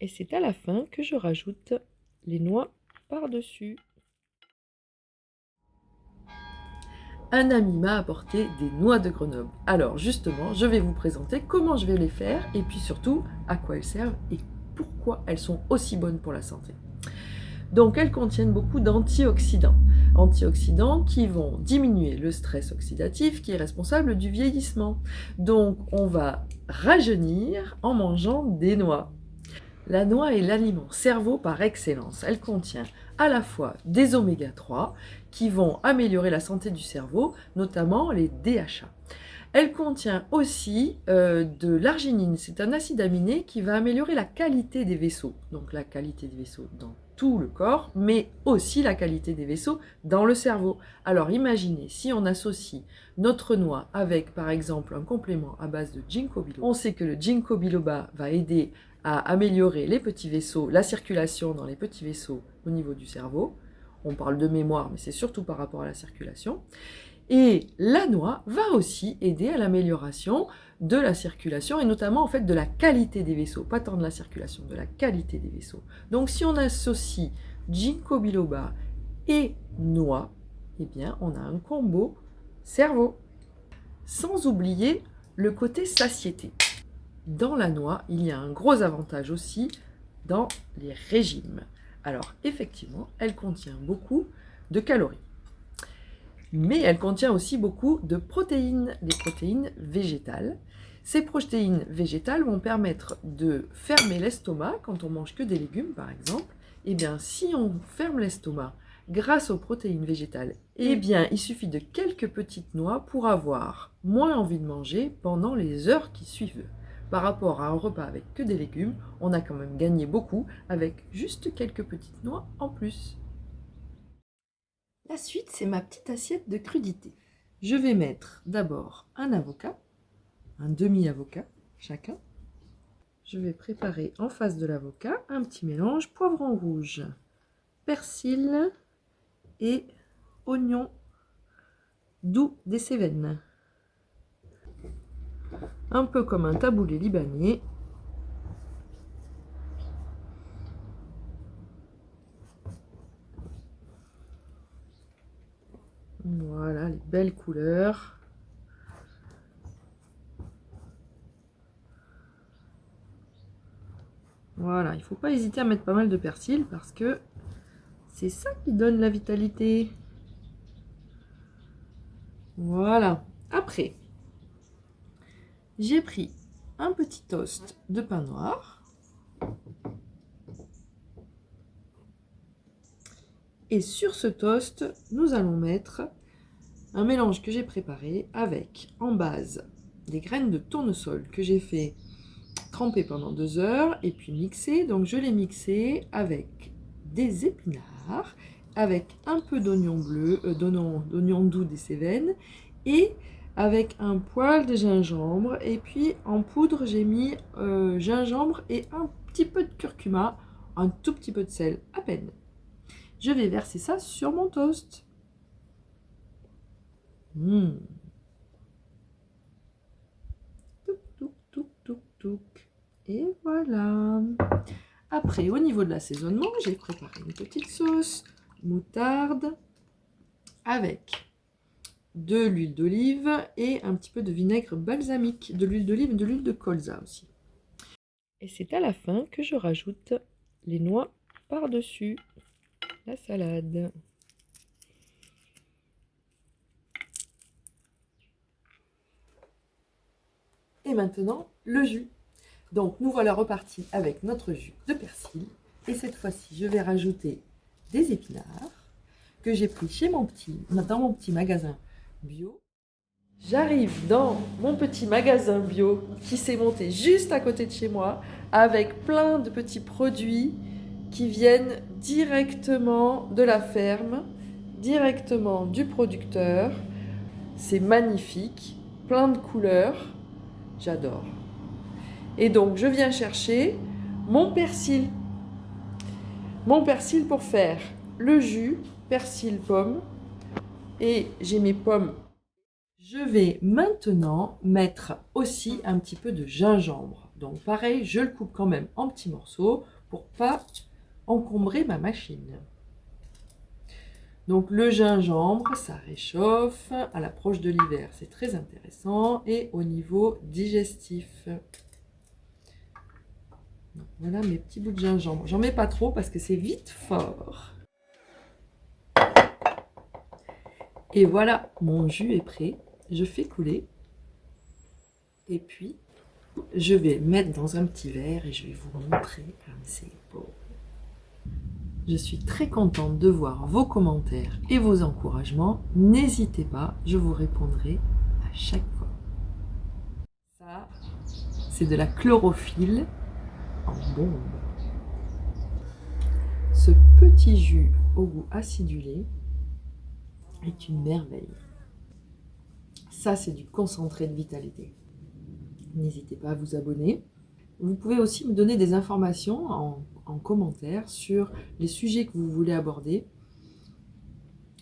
Et c'est à la fin que je rajoute les noix par-dessus. Un ami m'a apporté des noix de Grenoble. Alors justement, je vais vous présenter comment je vais les faire et puis surtout à quoi elles servent et pourquoi elles sont aussi bonnes pour la santé. Donc elles contiennent beaucoup d'antioxydants. Antioxydants qui vont diminuer le stress oxydatif qui est responsable du vieillissement. Donc on va rajeunir en mangeant des noix. La noix est l'aliment cerveau par excellence. Elle contient à la fois des oméga 3 qui vont améliorer la santé du cerveau, notamment les DHA. Elle contient aussi de l'arginine, c'est un acide aminé qui va améliorer la qualité des vaisseaux. Donc la qualité des vaisseaux dans tout le corps, mais aussi la qualité des vaisseaux dans le cerveau. Alors imaginez, si on associe notre noix avec par exemple un complément à base de ginkgo biloba, on sait que le ginkgo biloba va aider à améliorer les petits vaisseaux, la circulation dans les petits vaisseaux au niveau du cerveau. On parle de mémoire, mais c'est surtout par rapport à la circulation. Et la noix va aussi aider à l'amélioration de la circulation et notamment en fait de la qualité des vaisseaux, pas tant de la circulation, de la qualité des vaisseaux. Donc si on associe ginkgo biloba et noix, eh bien on a un combo cerveau. Sans oublier le côté satiété. Dans la noix, il y a un gros avantage aussi dans les régimes. Alors effectivement, elle contient beaucoup de calories. Mais elle contient aussi beaucoup de protéines, des protéines végétales. Ces protéines végétales vont permettre de fermer l'estomac quand on mange que des légumes par exemple. Eh bien si on ferme l'estomac grâce aux protéines végétales, eh bien il suffit de quelques petites noix pour avoir moins envie de manger pendant les heures qui suivent. Par rapport à un repas avec que des légumes, on a quand même gagné beaucoup avec juste quelques petites noix en plus. La suite, c'est ma petite assiette de crudité. Je vais mettre d'abord un avocat, un demi-avocat chacun. Je vais préparer en face de l'avocat un petit mélange poivron rouge, persil et oignon doux des Cévennes. Un peu comme un taboulé libanais. Voilà les belles couleurs. Voilà, il ne faut pas hésiter à mettre pas mal de persil parce que c'est ça qui donne la vitalité. Voilà. Après, j'ai pris un petit toast de pain noir. Et sur ce toast, nous allons mettre un mélange que j'ai préparé avec en base des graines de tournesol que j'ai fait tremper pendant 2 heures et puis mixer. Donc je l'ai mixé avec des épinards, avec un peu d'oignon bleu, d'oignon doux des Cévennes et avec un poil de gingembre. Et puis en poudre, j'ai mis gingembre et un petit peu de curcuma, un tout petit peu de sel, à peine. Je vais verser ça sur mon toast. Touc, touc, touc, touc, touc. Et voilà. Après, au niveau de l'assaisonnement, j'ai préparé une petite sauce moutarde avec de l'huile d'olive et un petit peu de vinaigre balsamique, de l'huile d'olive et de l'huile de colza aussi. Et c'est à la fin que je rajoute les noix par-dessus la salade. Et maintenant, le jus. Donc, nous voilà repartis avec notre jus de persil. Et cette fois-ci, je vais rajouter des épinards que j'ai pris dans mon petit magasin bio. J'arrive dans mon petit magasin bio qui s'est monté juste à côté de chez moi avec plein de petits produits qui viennent directement de la ferme, directement du producteur. C'est magnifique, plein de couleurs. J'adore. Et donc, je viens chercher mon persil. Mon persil pour faire le jus, persil pomme. Et j'ai mes pommes. Je vais maintenant mettre aussi un petit peu de gingembre. Donc pareil, je le coupe quand même en petits morceaux pour pas encombrer ma machine. Donc le gingembre, ça réchauffe à l'approche de l'hiver, c'est très intéressant. Et au niveau digestif. Donc, voilà mes petits bouts de gingembre. J'en mets pas trop parce que c'est vite fort. Et voilà, mon jus est prêt. Je fais couler. Et puis, je vais le mettre dans un petit verre et je vais vous montrer comme c'est beau. Je suis très contente de voir vos commentaires et vos encouragements. N'hésitez pas, je vous répondrai à chaque fois. Ça, c'est de la chlorophylle en bombe. Ce petit jus au goût acidulé est une merveille. Ça, c'est du concentré de vitalité. N'hésitez pas à vous abonner. Vous pouvez aussi me donner des informations en commentaire sur les sujets que vous voulez aborder.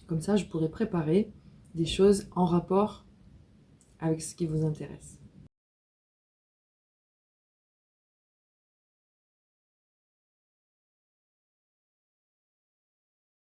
Comme ça, je pourrai préparer des choses en rapport avec ce qui vous intéresse.